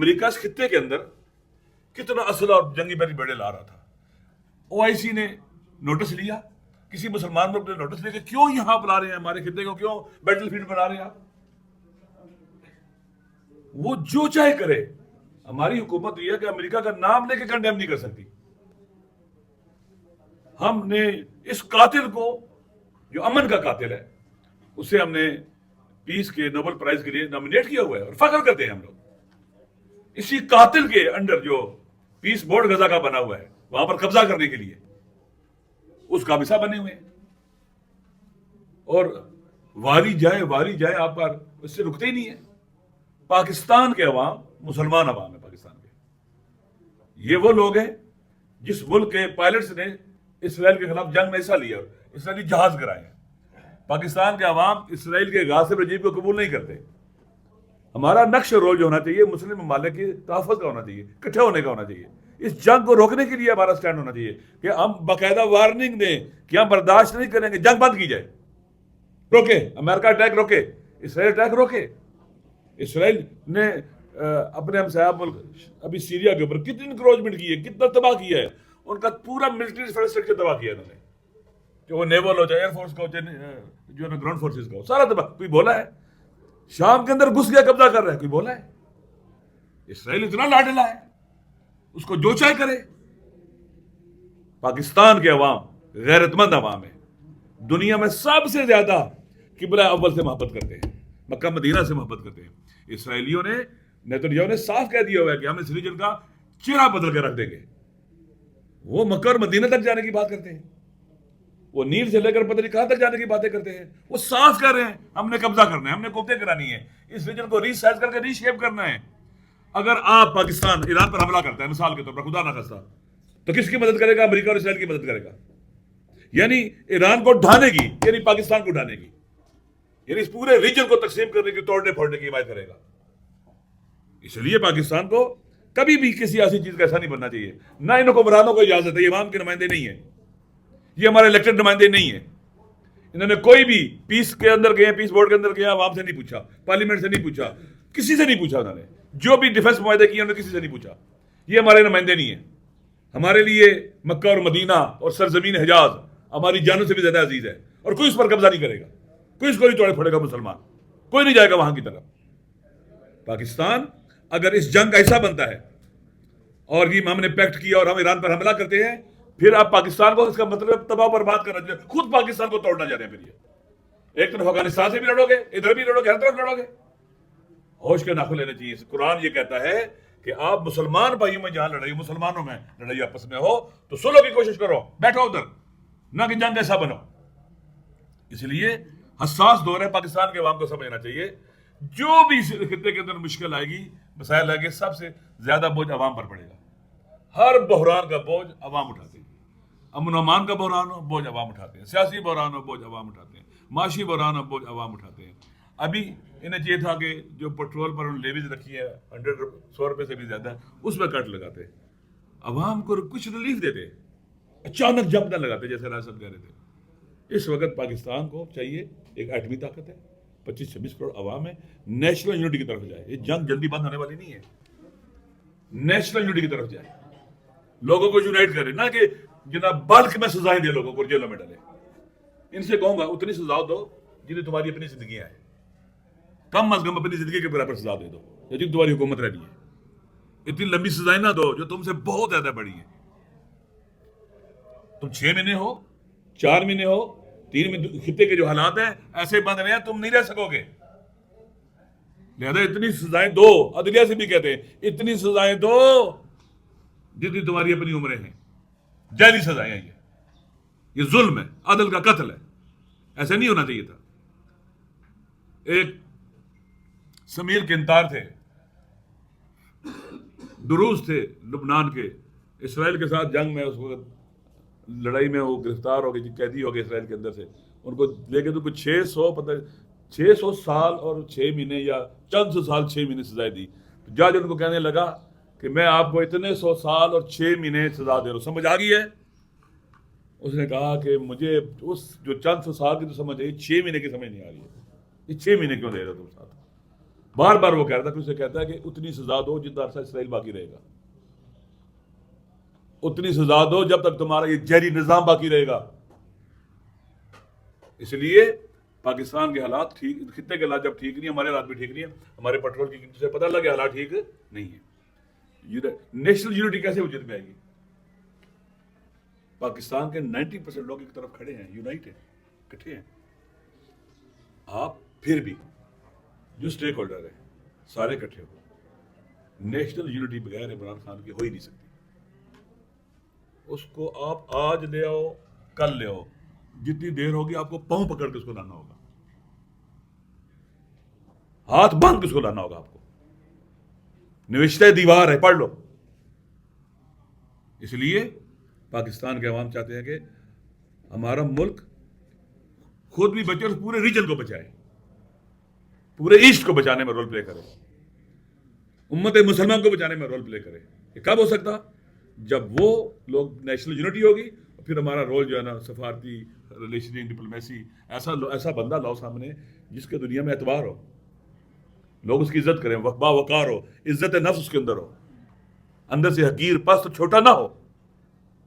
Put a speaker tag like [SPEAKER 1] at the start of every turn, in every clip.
[SPEAKER 1] امریکہ اس خطے کے اندر کتنا اسلحہ اور جنگی بیڑے لا رہا تھا. او آئی سی نے نوٹس لیا, کسی مسلمان ملک نے نوٹس لیا کہ کیوں یہاں بلا رہے ہیں ہمارے خطے کو, کیوں بیٹل فیلڈ بنا رہے ہیں آپ. وہ جو چاہے کرے, ہماری حکومت یہ ہے کہ امریکہ کا نام لے کے کنڈیم نہیں کر سکتی. ہم نے اس قاتل کو, جو امن کا قاتل ہے, اسے ہم نے پیس کے نوبل پرائز کے لیے نامینیٹ کیا ہوا ہے اور فخر کرتے ہیں ہم لوگ. اسی قاتل کے انڈر جو پیس بورڈ غزہ کا بنا ہوا ہے, وہاں پر قبضہ کرنے کے لیے اس کا حصہ بنے ہوئے ہیں. اور واری جائے آپ پر اس سے رکتے ہی نہیں ہے. پاکستان کے عوام مسلمان عوام ہے پاکستان کے. یہ وہ لوگ ہیں جس ملک کے پائلٹس نے اسرائیل کے خلاف جنگ میں حصہ لیا اور اسرائیلی جہاز گرائے ہیں. پاکستان کے عوام اسرائیل کے غاصب رجیم کو قبول نہیں کرتے. ہمارا نقش رول جو ہونا چاہیے مسلم ممالک کے تحفظ کا ہونا چاہیے, اکٹھے ہونے کا ہونا چاہیے. اس جنگ کو روکنے کے لیے ہمارا سٹینڈ ہونا چاہیے کہ ہم باقاعدہ وارننگ دیں کہ ہم برداشت نہیں کریں گے, جنگ بند کی جائے, روکے امریکہ اٹیک روکے, اسرائیل اٹیک روکے. اسرائیل نے اپنے ہمسایہ ملک ابھی سیریا کے اوپر کتنی انکروچمنٹ کی ہے, کتنا تباہ کیا ہے. ان کا پورا ملٹری انفراسٹرکچر تباہ کیا انہوں نے, کہ وہ نیول ہو چاہے ایئر فورس کا ہو چاہے جو ہے گراؤنڈ فورسز کا ہو, سارا تباہ. کوئی بولا ہے شام کے اندر گھس گیا قبضہ کر رہا ہے, کوئی بولا ہے؟ اسرائیل اتنا لاڈلا ہے, اس کو جو چاہے کرے. پاکستان کے عوام غیرت مند عوام ہے, دنیا میں سب سے زیادہ قبلہ اول سے محبت کرتے ہیں, مکہ مدینہ سے محبت کرتے ہیں. اسرائیلیوں نے, نیتنیاہو نے صاف کہہ دیا ہوا ہے کہ ہم اس ریجن کا چہرہ بدل کے رکھ دیں گے. وہ مکہ اور مدینہ تک جانے کی بات کرتے ہیں, وہ نیل سے لے کر پتہ نہیں کہاں تک جانے کی باتیں کرتے ہیں. وہ صاف کہہ رہے ہیں ہم نے قبضہ کرنا ہے, ہم نے کوفتے کرانی ہے, اس ریجن کو ری سائز کر کے ری شیپ کرنا ہے. اگر آپ پاکستان ایران پر حملہ کرتا ہے مثال کے طور پر, خدا نہ خواستہ, تو کس کی مدد کرے گا؟ امریکہ اور اسرائیل کی مدد کرے گا. یعنی ایران کو ڈھانے کی, یعنی پاکستان کو ڈھانے کی, یعنی اس پورے ریجن کو تقسیم کرنے کی, توڑنے پھوڑنے کی حمایت کرے گا. اس لیے پاکستان کو کبھی بھی کسی ایسی چیز کا ایسا نہیں بننا چاہیے. نہ ان حکمرانوں کو اجازت ہے, یہ عوام کے نمائندے نہیں ہیں, یہ ہمارے الیکٹڈ نمائندے نہیں ہیں. انہوں نے کوئی بھی پیس کے اندر گئے, پیس بورڈ کے اندر گئے, عوام سے نہیں پوچھا, پارلیمنٹ سے نہیں پوچھا, کسی سے نہیں پوچھا. انہوں نے جو بھی ڈیفنس معاہدے کیے انہوں نے کسی سے نہیں پوچھا. یہ ہمارے نمائندے نہیں ہیں. ہمارے لیے مکہ اور مدینہ اور سرزمین حجاز ہماری جانوں سے بھی زیادہ عزیز ہے, اور کوئی اس پر قبضہ نہیں کرے گا, کوئی اس کو نہیں توڑے پھوڑے گا. مسلمان کوئی نہیں جائے گا وہاں کی طرف. پاکستان اگر اس جنگ کا حصہ بنتا ہے اور یہ ہم نے پیکٹ کیا اور ہم ایران پر حملہ کرتے ہیں, پھر آپ پاکستان کو, اس کا مطلب تباہ برباد کرنا چاہیے, خود پاکستان کو توڑنا چاہ رہے ہیں. پھر یہ ایک طرف افغانستان سے بھی لڑو گے, ادھر بھی لڑو گے, ہر طرف لڑو گے. ہوش کے ناخن لینے چاہیے. قرآن یہ کہتا ہے کہ آپ مسلمان بھائیوں میں جہاں لڑائی, مسلمانوں میں لڑائی آپس میں ہو تو سلو کی کوشش کرو, بیٹھو ادھر, نہ کہ جنگ ایسا بنو. اس لیے حساس دور ہے, پاکستان کے عوام کو سمجھنا چاہیے جو بھی اس خطے کے اندر مشکل آئے گی, مسائل آئے گے, سب سے زیادہ بوجھ عوام پر پڑے گا. ہر بحران کا بوجھ عوام اٹھاتے ہیں. امن و امان کا بحران ہو, بوجھ عوام اٹھاتے ہیں. سیاسی بحران ہو, بوجھ عوام اٹھاتے ہیں. معاشی بحران ہو, بوجھ عوام اٹھاتے ہیں. ابھی انہیں چاہیے تھا کہ جو پیٹرول پر لیویز رکھی ہے 100 روپے سے بھی زیادہ, اس میں کٹ لگاتے, عوام کو کچھ ریلیف دیتے, اچانک جمپ نہ لگاتے جیسے ریاست کہہ رہے تھے. اس وقت پاکستان کو چاہیے, ایک ایٹمی طاقت ہے, 25-26 کروڑ عوام ہے, نیشنل یونٹی کی طرف جائے. یہ جنگ جلدی بند ہونے والی نہیں ہے. نیشنل یونٹی کی طرف جائے, لوگوں کو یونائٹ کرے, نہ کہ جناب بلک میں سزائیں دے, لوگوں کو جیلوں میں ڈالے. ان سے کہوں گا اتنی سزا دو جنہیں تمہاری اپنی زندگیاں ہیں, کم از کم اپنی زندگی کے برابر سزا دے دو جن تمہاری حکومت رہنی ہے. اتنی لمبی سزائیں نہ دو جو تم سے بہت زیادہ بڑی ہیں. تم 6 مہینے ہو, 4 مہینے ہو, 3 مہینے, خطے کے جو حالات ہیں ایسے بند رہے ہیں, تم نہیں رہ سکو گے. لہذا اتنی سزائیں دو, عدلیہ سے بھی کہتے ہیں اتنی سزائیں دو جتنی تمہاری اپنی عمریں ہیں. جعلی سزائیں ہیں, یہ ظلم ہے, عدل کا قتل ہے, ایسا نہیں ہونا چاہیے تھا. ایک سمیر کنتار تھے, دروز تھے لبنان کے, اسرائیل کے ساتھ جنگ میں, اس وقت لڑائی میں وہ گرفتار ہو گئے, قیدی ہو گئے اسرائیل کے اندر سے. ان کو لے کے تو کچھ 600 سال اور 6 مہینے یا چند سو سال 6 مہینے سزائے دی. جج ان کو کہنے لگا کہ میں آپ کو اتنے 100 سال اور 6 مہینے سزا دے رہا ہوں, سمجھ آ گئی ہے؟ اس نے کہا کہ مجھے اس جو چند سو سال کی تو سمجھ آئی, 6 مہینے کی سمجھ نہیں آ رہی ہے. یہ 6 مہینے کیوں دے رہے ہو تم ساتھ؟ بار بار وہ کہتا ہے، پھر اسے کہتا ہے کہ اتنی سزا دو جتنا عرصہ اسرائیل باقی رہے گا، اتنی سزا دو جب تک تمہارا یہ جہری نظام باقی رہے گا. اس لیے پاکستان کے حالات ٹھیک، خطے کے حالات جب ٹھیک نہیں، ہمارے حالات بھی ٹھیک نہیں ہے، ہمارے پیٹرول کی قیمت سے پتہ لگے حالات ٹھیک نہیں ہے. نیشنل یونٹی کیسے وجود میں آئے گی؟ پاکستان کے 90% لوگ ایک طرف کھڑے ہیں، یونائٹ ہیں، اکٹھے ہیں. آپ پھر بھی جو اسٹیک ہولڈر ہیں سارے اکٹھے ہو. نیشنل یونٹی بغیر عمران خان کی ہو ہی نہیں سکتی. اس کو آپ آج لے آؤ، کل لے آؤ، جتنی دیر ہوگی آپ کو پاؤں پکڑ کے اس کو لانا ہوگا، ہاتھ باندھ کے اس کو لانا ہوگا. آپ کو نوشتہ دیوار ہے، پڑھ لو. اس لیے پاکستان کے عوام چاہتے ہیں کہ ہمارا ملک خود بھی بچے اور پورے ریجن کو بچائے، پورے ایسٹ کو بچانے میں رول پلے کرے، امت مسلمان کو بچانے میں رول پلے کرے. یہ کب ہو سکتا؟ جب وہ لوگ نیشنل یونٹی ہوگی، پھر ہمارا رول جو ہے نا سفارتی ریلیشن، ڈپلومیسی، ایسا بندہ لاؤ سامنے جس کے دنیا میں اعتبار ہو، لوگ اس کی عزت کریں، باوقار ہو، عزت نفس اس کے اندر ہو، اندر سے حقیر پست چھوٹا نہ ہو،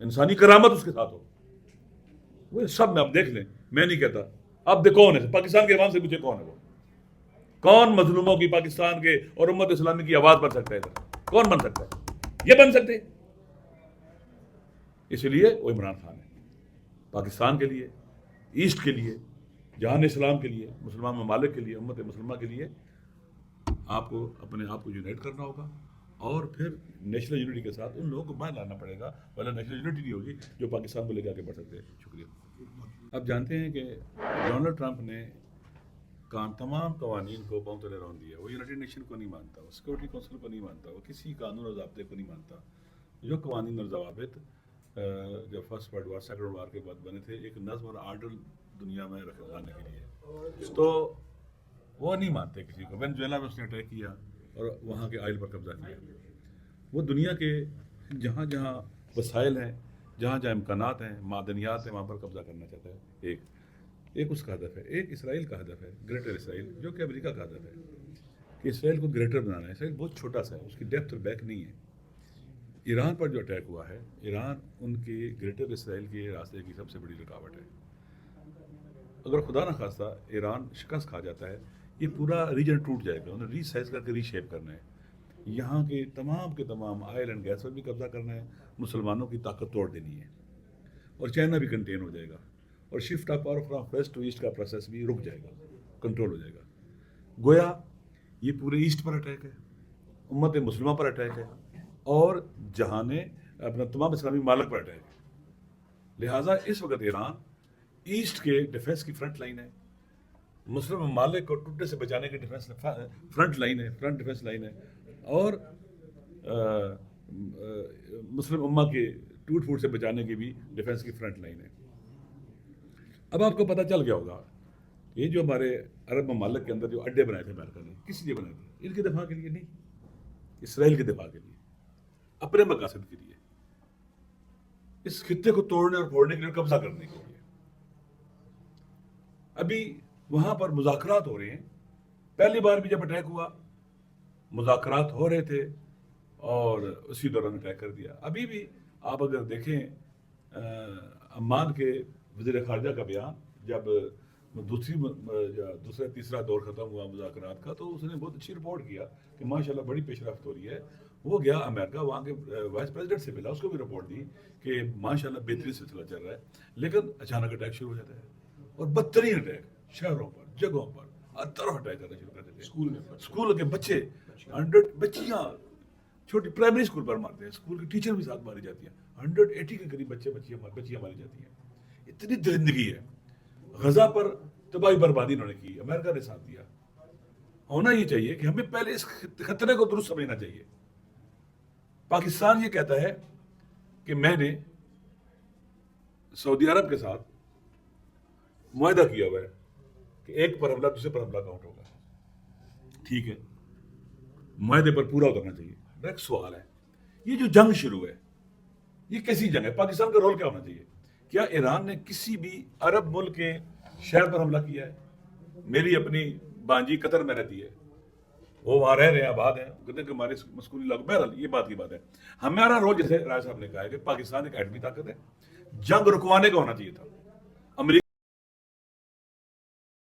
[SPEAKER 1] انسانی کرامت اس کے ساتھ ہو. وہ سب میں آپ دیکھ لیں، میں نہیں کہتا. اب دیکھ کون ہے پاکستان کے عوام سے پوچھے کون ہے وہ، کون مظلوموں کی، پاکستان کے اور امت اسلامی کی آواز بن سکتا ہے ادھر؟ کون بن سکتا ہے؟ یہ بن سکتے. اس لیے وہ عمران خان ہے، پاکستان کے لیے، ایسٹ کے لیے، جہان اسلام کے لیے، مسلمان ممالک کے لیے، امت مسلمہ کے لیے آپ کو اپنے آپ کو یونائٹ کرنا ہوگا، اور پھر نیشنل یونٹی کے ساتھ ان لوگوں کو باہر لانا پڑے گا، ورنہ نیشنل یونٹی نہیں ہوگی جو پاکستان کو لے کے آگے بڑھ سکتے ہیں. شکریہ. اب جانتے ہیں کہ ڈونلڈ ٹرمپ نے تمام قوانین کو پاؤں تلے رون دیا. وہ یونائٹڈ نیشن کو نہیں مانتا، وہ سیکورٹی کونسل کو نہیں مانتا، وہ کسی قانون اور ضابطے کو نہیں مانتا. جو قوانین اور ضوابط جو first world war, second world war کے بعد بنے تھے ایک نظم اور آرڈر دنیا میں رکھنے کے لیے، تو وہ نہیں مانتے کسی کو. وینزویلا میں اس نے اٹیک کیا اور وہاں کے آئل پر قبضہ کیا. وہ دنیا کے جہاں جہاں وسائل ہیں، جہاں جہاں امکانات ہیں، معدنیات ہیں، وہاں پر قبضہ کرنا چاہتا ہے. ایک اس کا ہدف ہے. ایک اسرائیل کا ہدف ہے، گریٹر اسرائیل، جو کہ امریکہ کا ہدف ہے کہ اسرائیل کو گریٹر بنانا ہے. اسرائیل بہت چھوٹا سا ہے، اس کی ڈیپتھ اور بیک نہیں ہے. ایران پر جو اٹیک ہوا ہے، ایران ان کے گریٹر اسرائیل کے راستے کی سب سے بڑی رکاوٹ ہے. اگر خدا نہ خواستہ ایران شکست کھا جاتا ہے، یہ پورا ریجن ٹوٹ جائے گا. انہیں ری سائز کر کے ری شیپ کرنا ہے، یہاں کے تمام آئل اینڈ گیس پر بھی قبضہ کرنا ہے، مسلمانوں کی طاقت توڑ دینی ہے، اور چائنا بھی کنٹین ہو جائے گا، اور shift of power from west to east کا پروسیس بھی رک جائے گا، کنٹرول ہو جائے گا. گویا یہ پورے ایسٹ پر اٹیک ہے، امت مسلمہ پر اٹیک ہے، اور جہان اپنا تمام اسلامی ممالک پر اٹیک ہے. لہٰذا اس وقت ایران ایسٹ کے ڈیفنس کی فرنٹ لائن ہے، مسلم ممالک کو ٹوٹنے سے بچانے کی ڈیفنس فرنٹ لائن ہے، فرنٹ ڈیفنس لائن ہے، اور مسلم امہ کے ٹوٹ پھوٹ سے بچانے کی بھی ڈیفنس کی فرنٹ لائن ہے. اب آپ کو پتہ چل گیا ہوگا یہ جو ہمارے عرب ممالک کے اندر جو اڈے بنائے تھے امریکہ نے، کس لیے بنائے تھے؟ ان کے دفاع کے لیے نہیں، اسرائیل کے دفاع کے لیے، اپنے مقاصد کے لیے، اس خطے کو توڑنے اور پھوڑنے کے لیے، قبضہ کرنے کے لیے. ابھی وہاں پر مذاکرات ہو رہے ہیں. پہلی بار بھی جب اٹیک ہوا مذاکرات ہو رہے تھے اور اسی دوران اٹیک کر دیا. ابھی بھی آپ اگر دیکھیں عمان کے وزیر خارجہ کا بیان، جب دوسرا تیسرا دور ختم ہوا مذاکرات کا، تو اس نے بہت اچھی رپورٹ کیا کہ ماشاءاللہ بڑی پیش رفت ہو رہی ہے. وہ گیا امریکہ، وہاں کے وائس پریزیڈنٹ سے ملا، اس کو بھی رپورٹ دی کہ ماشاءاللہ بہترین سلسلہ چل رہا ہے. لیکن اچانک اٹیک شروع ہو جاتا ہے، اور بدترین اٹیک شہروں پر، جگہوں پر، ہر طرف اٹیک کرنا شروع کر دیتے ہیں. اسکول کے بچے، 100 بچیاں چھوٹی پرائمری اسکول پر مارتے ہیں، اسکول کے ٹیچر بھی ساتھ ماری جاتی ہیں. 180 کے قریب بچیاں ماری جاتی ہیں. اتنی درندگی ہے. غزہ پر تباہی بربادی انہوں نے کی، امریکہ نے ساتھ دیا. ہونا یہ چاہیے کہ ہمیں پہلے اس خطرے کو درست سمجھنا چاہیے. پاکستان یہ کہتا ہے کہ میں نے سعودی عرب کے ساتھ معاہدہ کیا ہوا ہے کہ ایک پر حملہ دوسرے پر حملہ کاؤنٹ ہوگا. ٹھیک ہے، معاہدے پر پورا اترنا چاہیے. ایک سوال ہے، یہ جو جنگ شروع ہے یہ کیسی جنگ ہے؟ پاکستان کا رول کیا ہونا چاہیے؟ کیا ایران نے کسی بھی عرب ملک کے شہر پر حملہ کیا ہے؟ میری اپنی بانجی قطر میں رہتی ہے، وہ وہاں رہ رہے ہیں، آباد ہیں، کہتے ہیں کہ ہمارے مسکونی علاقوں، بہرحال یہ بات کی بات ہے. ہمارا رول جیسے رائے صاحب نے کہا ہے کہ پاکستان ایک ایٹمی طاقت ہے، جنگ رکوانے کا ہونا چاہیے تھا.